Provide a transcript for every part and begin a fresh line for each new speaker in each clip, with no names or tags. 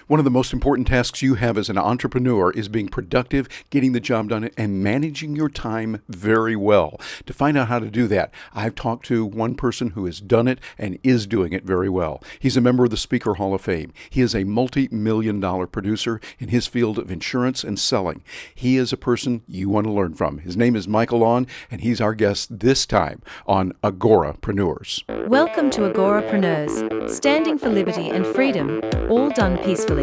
One of the most important tasks you have as an entrepreneur is being productive, getting the job done, and managing your time very well. To find out how to do that, I've talked to one person who has done it and is doing it very well. He's a member of the Speaker Hall of Fame. He is a multi-million-dollar producer in his field of insurance and selling. He is a person you want to learn from. His name is Michael Aun, and he's our guest this time on Agorapreneurs.
Welcome to Agorapreneurs, standing for liberty and freedom, all done peacefully.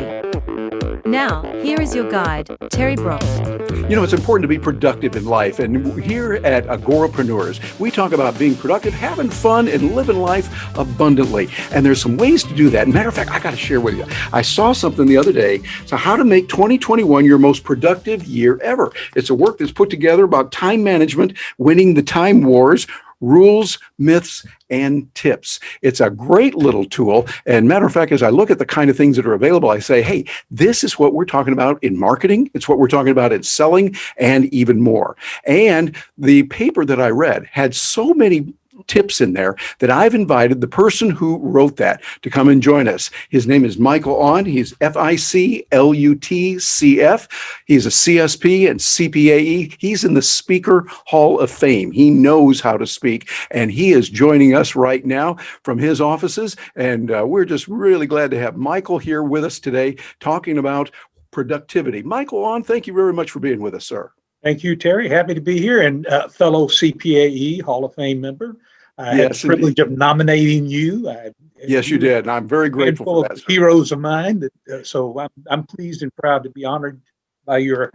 Now, here is your guide, TerryBrock.
You know, it's important to be productive in life, and here at Agorapreneurs, we talk about being productive, having fun, and living life abundantly. And there's some ways to do that. Matter of fact, I got to share with you. I saw something the other day, so how to make 2021 your most productive year ever. It's a work that's put together about time management, winning the time wars, rules, myths, and tips. It's a great little tool. And matter of fact, as I look at the kind of things that are available, I say, hey, this is what we're talking about in marketing. It's what we're talking about in selling and even more. And the paper that I read had so many tips in there that I've invited the person who wrote that to come and join us. His name is Michael Aun. He's FICLUTCF. He's a CSP and CPAE. He's in the Speaker Hall of Fame. He knows how to speak, and he is joining us right now from his offices. And we're just really glad to have Michael here with us today talking about productivity. Michael Aun, thank you very much for being with us, sir.
Thank you, Terry. Happy to be here, and fellow CPAE Hall of Fame member. I had the privilege of nominating you.
Yes, you did, and I'm very grateful for that.
Heroes of mine. So I'm pleased and proud to be honored by your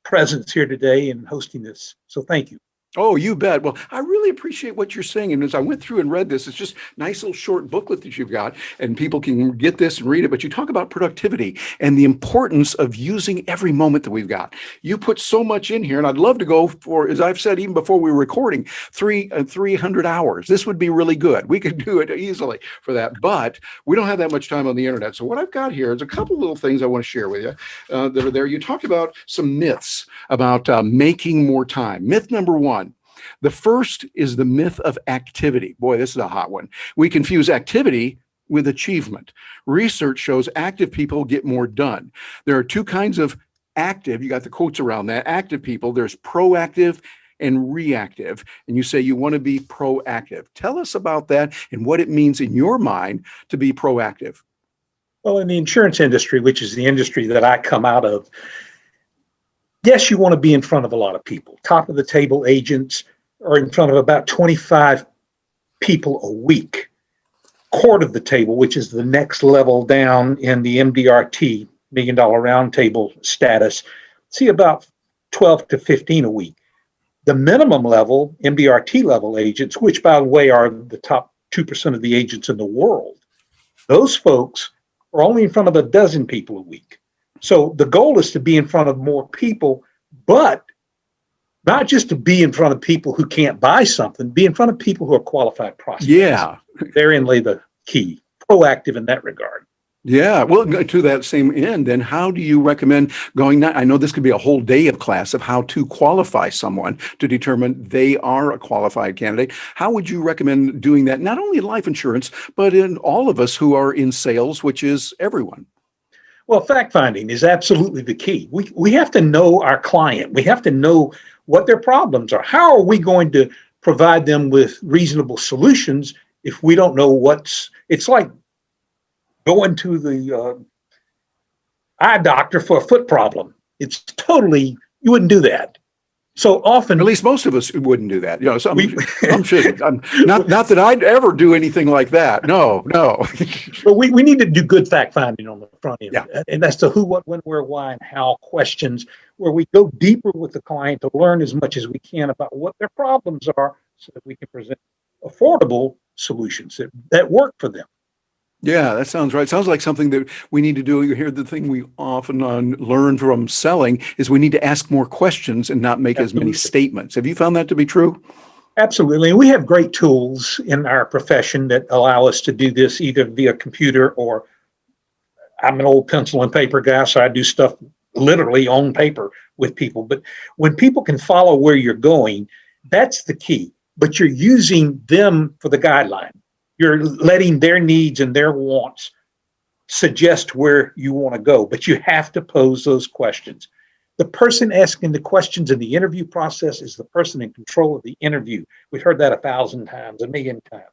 presence here today and hosting this. So thank you.
Oh, you bet. Well, I really appreciate what you're saying. And as I went through and read this, it's just a nice little short booklet that you've got, and people can get this and read it. But you talk about productivity and the importance of using every moment that we've got. You put so much in here, and I'd love to go for, as I've said, even before we were recording, 300 hours. This would be really good. We could do it easily for that, but we don't have that much time on the internet. So what I've got here is a couple little things I want to share with you that are there. You talked about some myths about making more time. Myth number one. The first is the myth of activity. Boy, this is a hot one. We confuse activity with achievement. Research shows active people get more done. There are two kinds of active, you got the quotes around that, active people. There's proactive and reactive. And you say you want to be proactive. Tell us about that and what it means in your mind to be proactive.
Well, in the insurance industry, which is the industry that I come out of, yes, you want to be in front of a lot of people. Top of the table agents are in front of about 25 people a week. Court of the table, which is the next level down in the MDRT, Million Dollar Round Table status, see about 12 to 15 a week. The minimum level, MDRT level agents, which by the way are the top 2% of the agents in the world, those folks are only in front of a dozen people a week. So the goal is to be in front of more people, but not just to be in front of people who can't buy something, be in front of people who are qualified prospects.
Yeah.
Therein lay the key, proactive in that regard.
Yeah, well, to that same end, then how do you recommend going? I know this could be a whole day of class of how to qualify someone to determine they are a qualified candidate. How would you recommend doing that, not only in life insurance, but in all of us who are in sales, which is everyone?
Well, fact finding is absolutely the key. We have to know our client. We have to know what their problems are. How are we going to provide them with reasonable solutions if we don't know it's like going to the eye doctor for a foot problem. It's totally, you wouldn't do that. So often,
at least most of us wouldn't do that. You know, some shouldn't. Not that I'd ever do anything like that. No.
But we need to do good fact finding on the front end.
Yeah.
And that's the who, what, when, where, why, and how questions, where we go deeper with the client to learn as much as we can about what their problems are so that we can present affordable solutions that work for them.
Yeah, that sounds right. Sounds like something that we need to do. Here, the thing we often learn from selling is we need to ask more questions and not make
Absolutely.
as many statements. Have you found that to be true?
Absolutely. And we have great tools in our profession that allow us to do this either via computer or I'm an old pencil and paper guy, so I do stuff literally on paper with people. But when people can follow where you're going, that's the key. But you're using them for the guideline. You're letting their needs and their wants suggest where you want to go, but you have to pose those questions. The person asking the questions in the interview process is the person in control of the interview. We've heard that 1,000 times, a million times.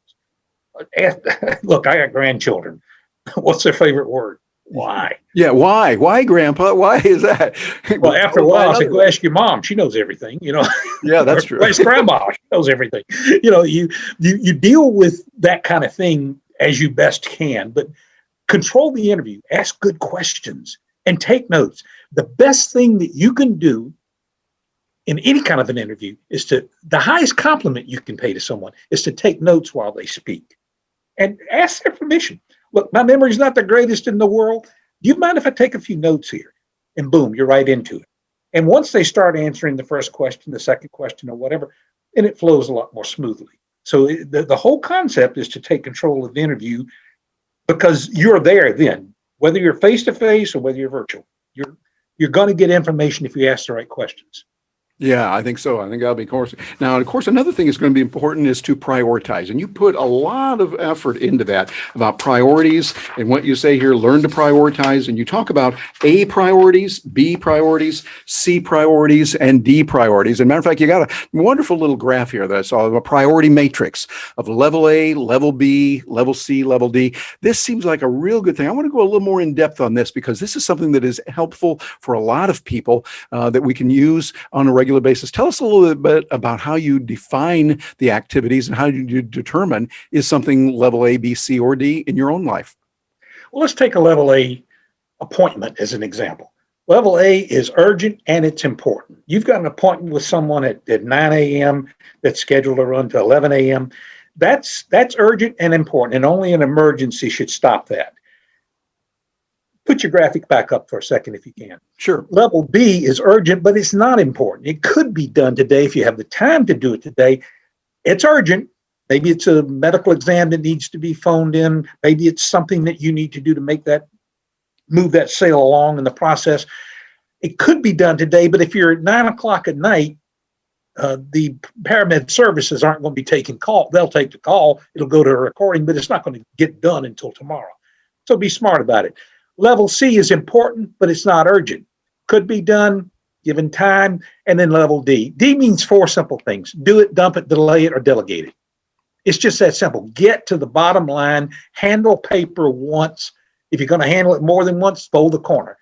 Look, I got grandchildren. What's their favorite word? Why?
Yeah. Why? Why, Grandpa? Why is that?
Well, after a while, I said, go ask your mom. She knows everything,
Yeah, that's true.
Or ask grandma. She knows everything. You deal with that kind of thing as you best can, but control the interview, ask good questions, and take notes. The best thing that you can do in any kind of an interview is the highest compliment you can pay to someone is to take notes while they speak and ask their permission. Look, my memory is not the greatest in the world. Do you mind if I take a few notes here? And boom, you're right into it. And once they start answering the first question, the second question, or whatever, then it flows a lot more smoothly. So the whole concept is to take control of the interview because you're there then, whether you're face-to-face or whether you're virtual. You're going to get information if you ask the right questions.
Yeah, I think so. I think that'll be course. Now, of course, another thing that's going to be important is to prioritize. And you put a lot of effort into that about priorities and what you say here, learn to prioritize. And you talk about A priorities, B priorities, C priorities, and D priorities. And matter of fact, you got a wonderful little graph here that I saw, a priority matrix of level A, level B, level C, level D. This seems like a real good thing. I want to go a little more in depth on this because this is something that is helpful for a lot of people that we can use on a regular basis. Tell us a little bit about how you define the activities and how you determine is something level A, B, C, or D in your own life.
Well, let's take a level A appointment as an example. Level A is urgent and it's important. You've got an appointment with someone at 9 a.m. that's scheduled to run to 11 a.m. That's urgent and important, and only an emergency should stop that. Put your graphic back up for a second if you can.
Sure.
Level B is urgent, but it's not important. It could be done today if you have the time to do it today. It's urgent. Maybe it's a medical exam that needs to be phoned in. Maybe it's something that you need to do to move that sale along in the process. It could be done today, but if you're at 9 o'clock at night, the paramed services aren't going to be taking call. They'll take the call. It'll go to a recording, but it's not going to get done until tomorrow. So be smart about it. Level C is important, but it's not urgent. Could be done given time. And then level D. D means 4 simple things. Do it, dump it, delay it, or delegate it. It's just that simple. Get to the bottom line. Handle paper once. If you're going to handle it more than once, fold the corner.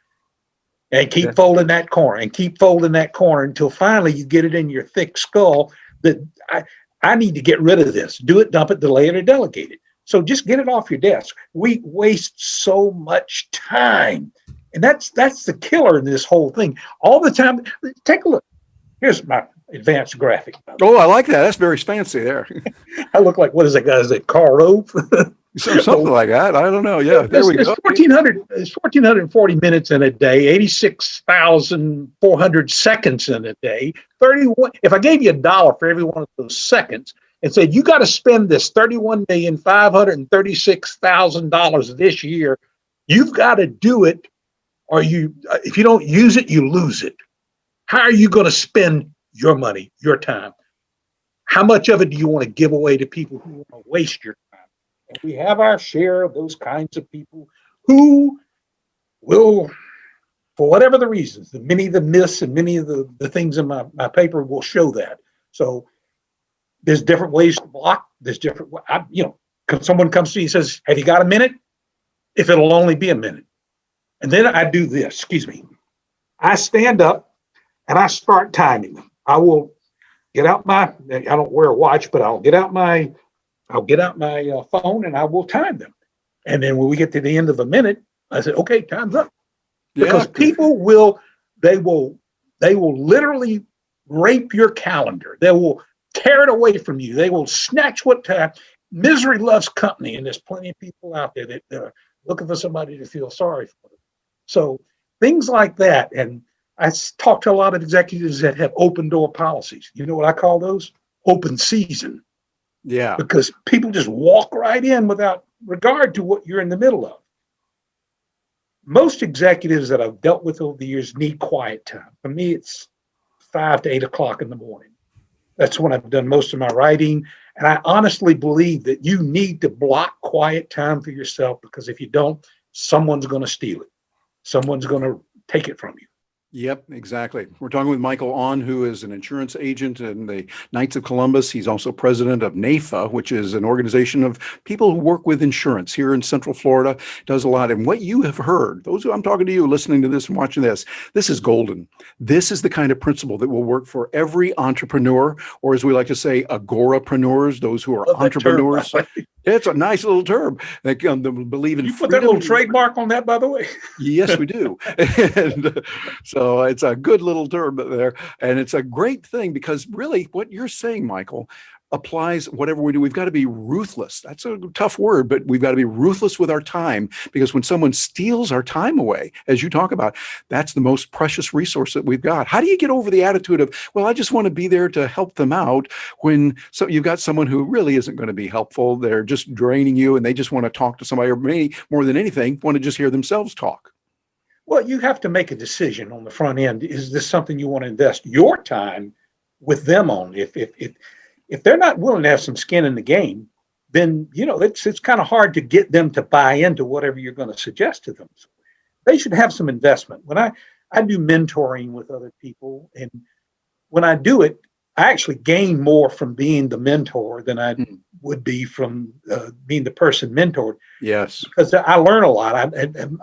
And keep folding that corner and keep folding that corner until finally you get it in your thick skull that I need to get rid of this. Do it, dump it, delay it, or delegate it. So just get it off your desk. We waste so much time. And that's the killer in this whole thing. All the time. Take a look. Here's my advanced graphic.
Oh, I like that. That's very fancy there.
I look like, what is that guy? Is it Carl Rove?
Something like that. I don't know. Yeah, there we go.
It's 1,440 minutes in a day, 86,400 seconds in a day. 31. If I gave you $1 for every one of those seconds, and said, you got to spend this $31,536,000 this year. You've got to do it, or if you don't use it, you lose it. How are you going to spend your money, your time? How much of it do you want to give away to people who want to waste your time? And we have our share of those kinds of people who will, for whatever the reasons, many of the myths and many of the things in my paper will show that. So there's different ways to block. There's different, someone comes to me and says, have you got a minute? If it'll only be a minute. And then I do this, I stand up and I start timing them. I will get out I don't wear a watch, but I'll get out my phone and I will time them. And then when we get to the end of a minute, I say, okay, time's up. Because people will literally rape your calendar. They will tear it away from you. They will snatch what time. Misery loves company, and there's plenty of people out there that are looking for somebody to feel sorry for them. So things like that. And I talk to a lot of executives that have open door policies. You know what I call those? Open season.
Yeah.
Because people just walk right in without regard to what you're in the middle of. Most executives that I've dealt with over the years need quiet time. For me, it's 5 to 8 o'clock in the morning. That's when I've done most of my writing. And I honestly believe that you need to block quiet time for yourself, because if you don't, someone's going to steal it. Someone's going to take it from you.
Yep, exactly. We're talking with Michael Aun, who is an insurance agent in the Knights of Columbus. He's also president of NAFA, which is an organization of people who work with insurance here in Central Florida, does a lot. And what you have heard, those who I'm talking to you, listening to this and watching this is golden. This is the kind of principle that will work for every entrepreneur, or as we like to say, agorapreneurs, those who are entrepreneurs. It's a nice little term. They believe in
You put
freedom.
that little trademark on that, by the way?
Yes, we do. And so it's a good little term there. And it's a great thing because really what you're saying, Michael, applies whatever we do. We've got to be ruthless. That's a tough word, but we've got to be ruthless with our time, because when someone steals our time away, as you talk about, that's the most precious resource that we've got. How do you get over the attitude of, well, I just want to be there to help them out, when so you've got someone who really isn't going to be helpful? They're just draining you and they just want to talk to somebody, or maybe more than anything, want to just hear themselves talk.
Well, you have to make a decision on the front end. Is this something you want to invest your time with them on? If they're not willing to have some skin in the game, then it's kind of hard to get them to buy into whatever you're going to suggest to them. So they should have some investment. When I do mentoring with other people, and when I do it, I actually gain more from being the mentor than I would be from being the person mentored.
Yes,
because I learn a lot.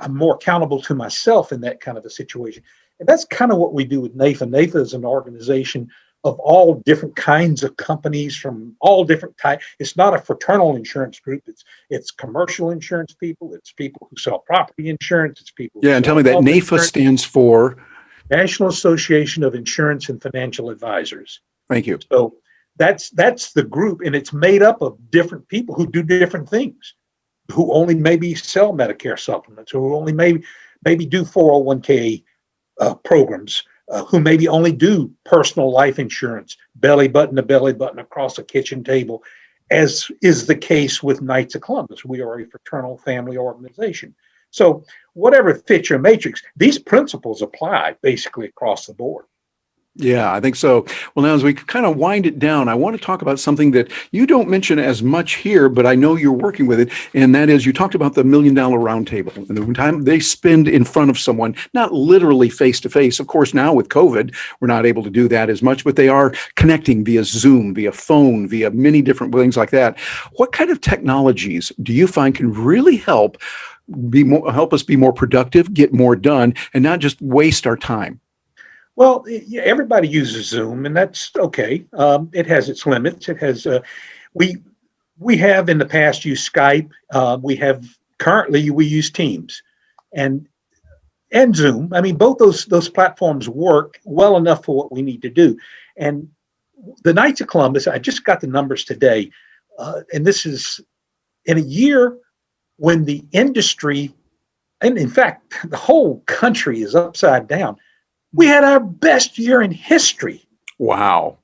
I'm more accountable to myself in that kind of a situation, and that's kind of what we do with NAFA. NAFA is an organization of all different kinds of companies from all different types. It's not a fraternal insurance group. It's commercial insurance people. It's people who sell property insurance. It's people.
Yeah, and tell me that NAFA stands for
National Association of Insurance and Financial Advisors.
Thank you.
So that's the group, and it's made up of different people who do different things, who only maybe sell Medicare supplements, who only maybe do 401k programs. Who maybe only do personal life insurance, belly button to belly button across a kitchen table, as is the case with Knights of Columbus. We are a fraternal family organization. So whatever fits your matrix, these principles apply basically across the board.
Yeah, I think so. Well, now as we kind of wind it down, I want to talk about something that you don't mention as much here, but I know you're working with it. And that is, you talked about the $1 Million Roundtable and the time they spend in front of someone, not literally face to face. Of course, now with COVID, we're not able to do that as much, but they are connecting via Zoom, via phone, via many different things like that. What kind of technologies do you find can really help us be more productive, get more done, and not just waste our time?
Well, everybody uses Zoom, and that's okay. It has its limits. It has we have in the past used Skype. Currently we use Teams, and Zoom. I mean, both those platforms work well enough for what we need to do. And the Knights of Columbus, I just got the numbers today, and this is in a year when the industry, and in fact, the whole country is upside down. We had our best year in history.
Wow.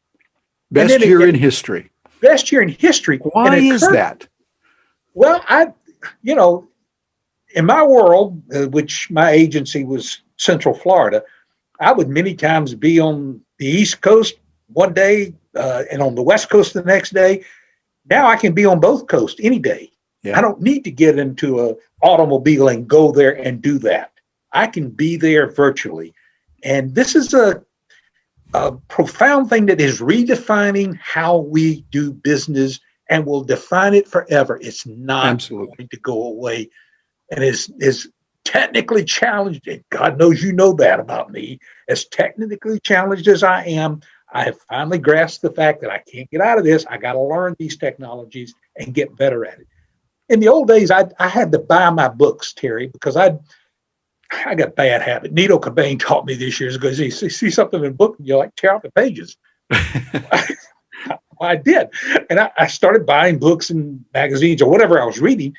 Best year in history.
Best year in history.
Why is that?
Well, in my world, which my agency was Central Florida, I would many times be on the East Coast one day and on the West Coast the next day. Now I can be on both coasts any day. Yeah. I don't need to get into an automobile and go there and do that. I can be there virtually. And this is a profound thing that is redefining how we do business and will define it forever. It's not going to go away, and is technically challenged. And God knows you know that about me. As technically challenged as I am, I have finally grasped the fact that I can't get out of this. I got to learn these technologies and get better at it. In the old days, I had to buy my books, Terry, because I got bad habit. Nito Cobain taught me this years ago. You see something in a book, and you like tear out the pages. I did. And I started buying books and magazines or whatever I was reading,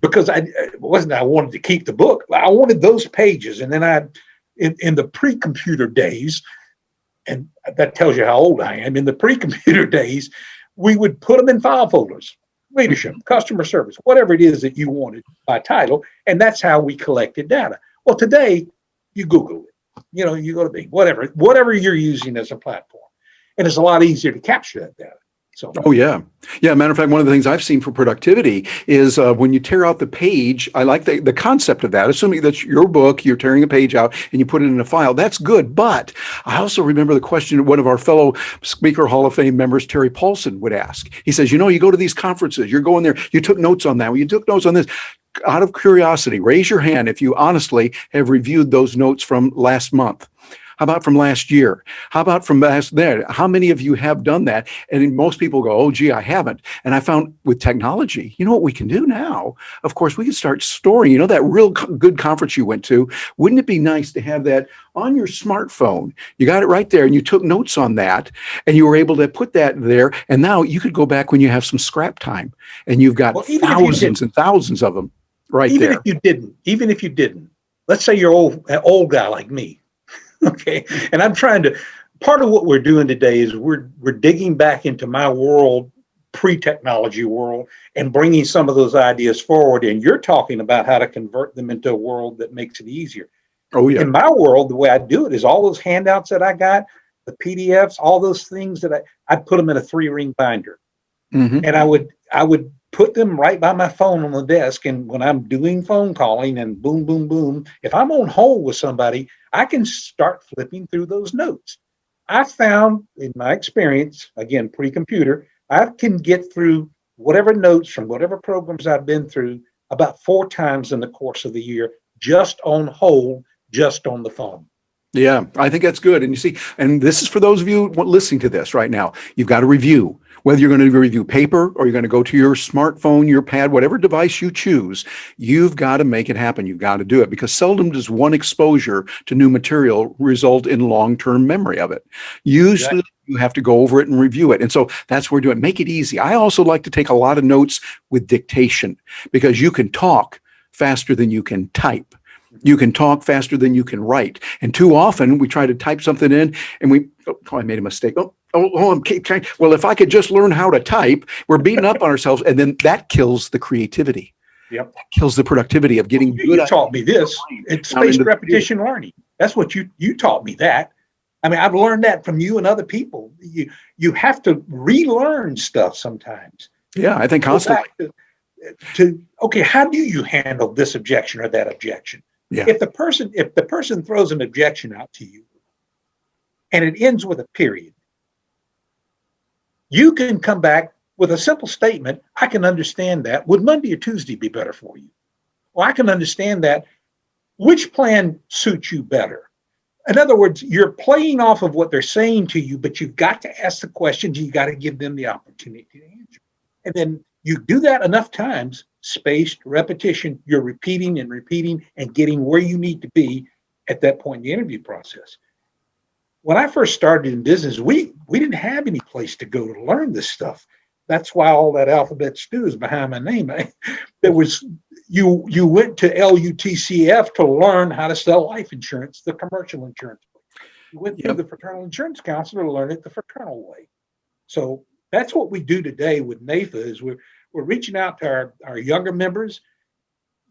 because it wasn't that I wanted to keep the book. I wanted those pages. And then in the pre-computer days, and that tells you how old I am, in the pre-computer days, we would put them in file folders. Leadership, customer service, whatever it is that you wanted by title. And that's how we collected data. Well, today you Google it, you go to Bing, whatever you're using as a platform. And it's a lot easier to capture that data. So,
Oh, yeah. Yeah. Matter of fact, one of the things I've seen for productivity is when you tear out the page, I like the concept of that. Assuming that's your book, you're tearing a page out and you put it in a file. That's good. But I also remember the question one of our fellow Speaker Hall of Fame members, Terry Paulson, would ask. He says, you go to these conferences, you're going there, you took notes on that, you took notes on this. Out of curiosity, raise your hand if you honestly have reviewed those notes from last month. How about from last year? How about from last there? How many of you have done that? And most people go, oh, gee, I haven't. And I found with technology, you know what we can do now? Of course, we can start storing, that real good conference you went to. Wouldn't it be nice to have that on your smartphone? You got it right there and you took notes on that and you were able to put that there. And now you could go back when you have some scrap time and you've got thousands and thousands of them right
even
there.
Even if you didn't, let's say you're an old guy like me. Okay. And part of what we're doing today is we're digging back into my world, pre-technology world, and bringing some of those ideas forward. And you're talking about how to convert them into a world that makes it easier.
Oh, yeah.
In my world, the way I do it is all those handouts that I got, the PDFs, all those things that I'd put them in a 3-ring binder.
Mm-hmm.
And I would put them right by my phone on the desk. And when I'm doing phone calling and boom, boom, boom, if I'm on hold with somebody, I can start flipping through those notes. I found in my experience, again, pre-computer, I can get through whatever notes from whatever programs I've been through about 4 times in the course of the year, just on hold, just on the phone.
Yeah, I think that's good. And you see, and this is for those of you listening to this right now, you've got to review. Whether you're going to review paper or you're going to go to your smartphone, your pad, whatever device you choose, you've got to make it happen. You've got to do it because seldom does one exposure to new material result in long-term memory of it. Usually you have to go over it and review it. And so that's what we're doing. Make it easy. I also like to take a lot of notes with dictation because you can talk faster than you can type. You can talk faster than you can write. And too often we try to type something in and I made a mistake. Well, if I could just learn how to type, we're beating up on ourselves. And then that kills the creativity.
Yep.
That kills the productivity of getting good.
You taught me this. It's spaced repetition learning. That's what you taught me that. I mean, I've learned that from you and other people. You have to relearn stuff sometimes.
Yeah, I think constantly.
Okay, how do you handle this objection or that objection?
Yeah.
If the person throws an objection out to you and it ends with a period, you can come back with a simple statement. I can understand that. Would Monday or Tuesday be better for you? Well, I can understand that. Which plan suits you better? In other words, you're playing off of what they're saying to you, but you've got to ask the questions. You got to give them the opportunity to answer. And then you do that enough times, spaced repetition, you're repeating and getting where you need to be at that point in the interview process. When I first started in business, we didn't have any place to go to learn this stuff. That's why all that alphabet stew is behind my name. You went to LUTCF to learn how to sell life insurance, the commercial insurance. You went through the Fraternal Insurance Council to learn it the fraternal way. So that's what we do today with NAFA is we're reaching out to our younger members.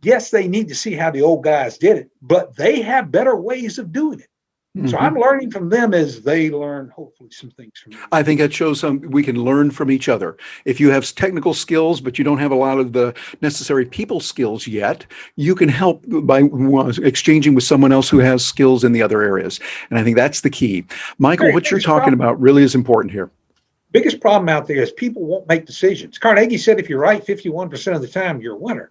Yes, they need to see how the old guys did it, but they have better ways of doing it. Mm-hmm. So I'm learning from them as they learn, hopefully, some things from me.
I think that shows we can learn from each other. If you have technical skills, but you don't have a lot of the necessary people skills yet, you can help by exchanging with someone else who has skills in the other areas. And I think that's the key. Michael, what you're talking about really is important here.
Biggest problem out there is people won't make decisions. Carnegie said, if you're right 51% of the time, you're a winner.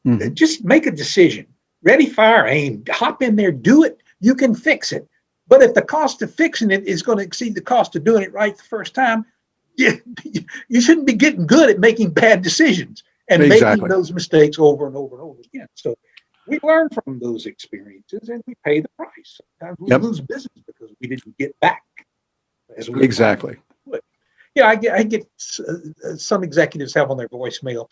Mm-hmm. Just make a decision. Ready, fire, aim. Hop in there, do it. You can fix it. But if the cost of fixing it is going to exceed the cost of doing it right the first time, you shouldn't be getting good at making bad decisions and making those mistakes over and over and over again. So we learn from those experiences and we pay the price. Sometimes we lose business because we didn't get back as we
exactly.
Yeah, I get some executives have on their voicemail,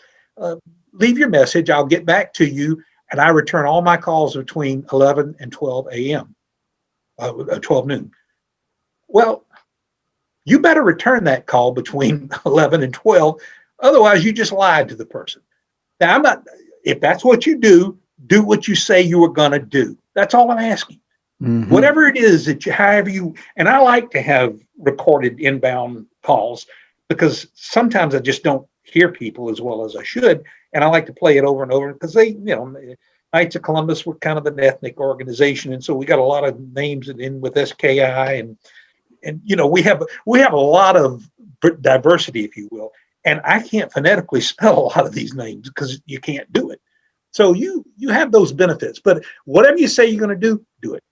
leave your message, I'll get back to you, and I return all my calls between 11 and 12 a.m., 12 noon. Well, you better return that call between 11 and 12, otherwise you just lied to the person. Now, if that's what you do what you say you were going to do. That's all I'm asking. Mm-hmm. Whatever it is that and I like to have recorded inbound calls because sometimes I just don't hear people as well as I should. And I like to play it over and over because Knights of Columbus were kind of an ethnic organization. And so we got a lot of names in with SKI and we have a lot of diversity, if you will. And I can't phonetically spell a lot of these names because you can't do it. So you have those benefits, but whatever you say you're going to do it.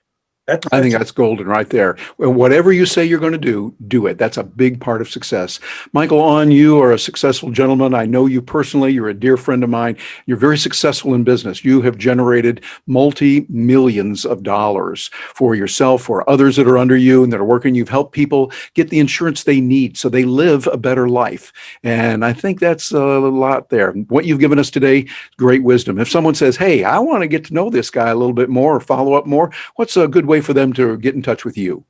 I think that's golden right there. Well, whatever you say you're going to do it. That's a big part of success. Michael Aun, you are a successful gentleman. I know you personally. You're a dear friend of mine. You're very successful in business. You have generated multi-millions of dollars for yourself, for others that are under you and that are working. You've helped people get the insurance they need so they live a better life. And I think that's a lot there. What you've given us today, great wisdom. If someone says, hey, I want to get to know this guy a little bit more or follow up more, what's a good way for them to get in touch with you?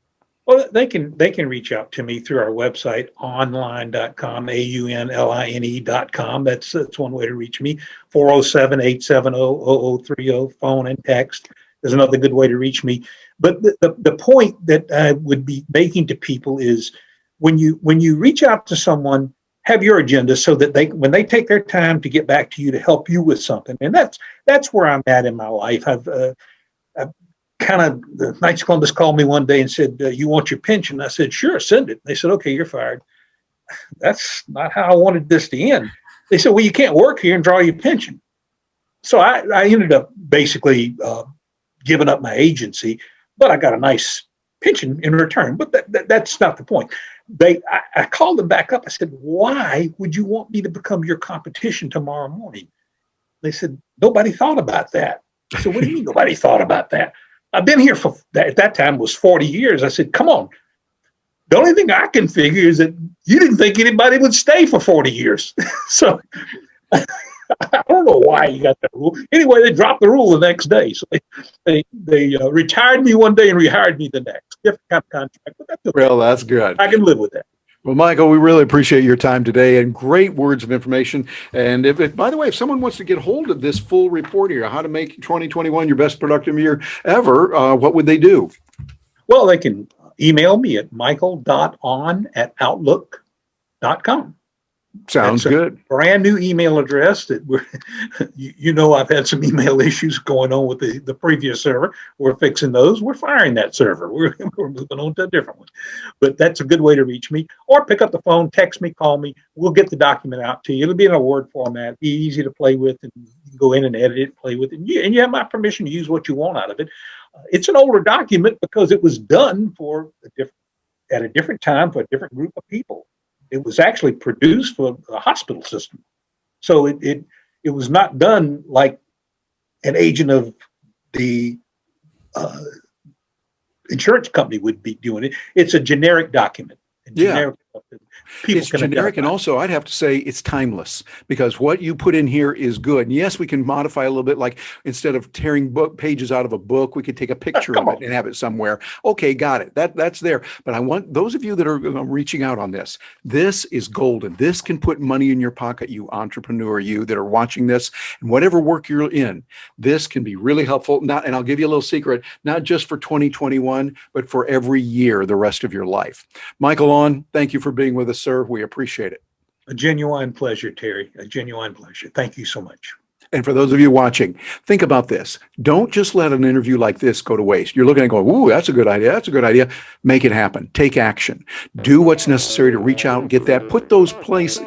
Well, they can reach out to me through our website, online.com, AUNLINE.com. That's one way to reach me. 407-870-0030, phone and text is another good way to reach me. But the point that I would be making to people is when you reach out to someone, have your agenda so that when they take their time to get back to you to help you with something. And that's where I'm at in my life. I've the Knights of Columbus called me one day and said, you want your pension? I said, sure, send it. They said, okay, you're fired. That's not how I wanted this to end. They said, well, you can't work here and draw your pension. So I ended up basically giving up my agency, but I got a nice pension in return. But that's not the point. I called them back up. I said, why would you want me to become your competition tomorrow morning? They said, nobody thought about that. I said, what do you mean nobody thought about that? I've been here at that time was 40 years. I said, come on. The only thing I can figure is that you didn't think anybody would stay for 40 years. So I don't know why you got that rule. Anyway, they dropped the rule the next day. So they retired me one day and rehired me the next. Different kind of contract, but that's okay.
Well, that's good.
I can live with that.
Well, Michael, we really appreciate your time today and great words of information. And by the way, if someone wants to get hold of this full report here, how to make 2021 your best productive year ever, what would they do?
Well, they can email me at michael.on@outlook.com.
Sounds good.
Brand new email address that I've had some email issues going on with the previous server. We're fixing those. We're firing that server. We're moving on to a different one. But that's a good way to reach me. Or pick up the phone, text me, call me. We'll get the document out to you. It'll be in a Word format, be easy to play with, and you can go in and edit it, play with it. And you have my permission to use what you want out of it. It's an older document because it was done at a different time for a different group of people. It was actually produced for the hospital system. So it was not done like an agent of the insurance company would be doing it. It's a generic document. It's
generic, and also I'd have to say it's timeless because what you put in here is good. And yes, we can modify a little bit, like instead of tearing book pages out of a book, we could take a picture of it and have it somewhere. Okay, got it. That's there. But I want those of you that are reaching out on this. This is golden. This can put money in your pocket, you entrepreneur, you that are watching this, and whatever work you're in, this can be really helpful. And I'll give you a little secret, not just for 2021, but for every year, the rest of your life. Michael Aun, thank you for being with us, sir. We appreciate it.
A genuine pleasure, Terry. A genuine pleasure. Thank you so much.
And for those of you watching, think about this. Don't just let an interview like this go to waste. You're looking and going, ooh, that's a good idea. That's a good idea. Make it happen. Take action. Do what's necessary to reach out and get that. Put those plans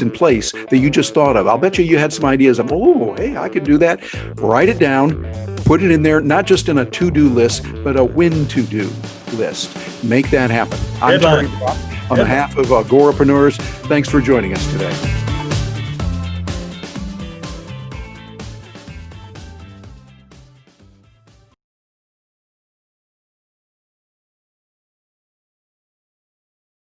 in place that you just thought of. I'll bet you had some ideas of, oh, hey, I could do that. Write it down. Put it in there, not just in a to-do list, but a when-to-do list. Make that happen. I'm TerryBrock on behalf of Agorapreneurs. Thanks for joining us today.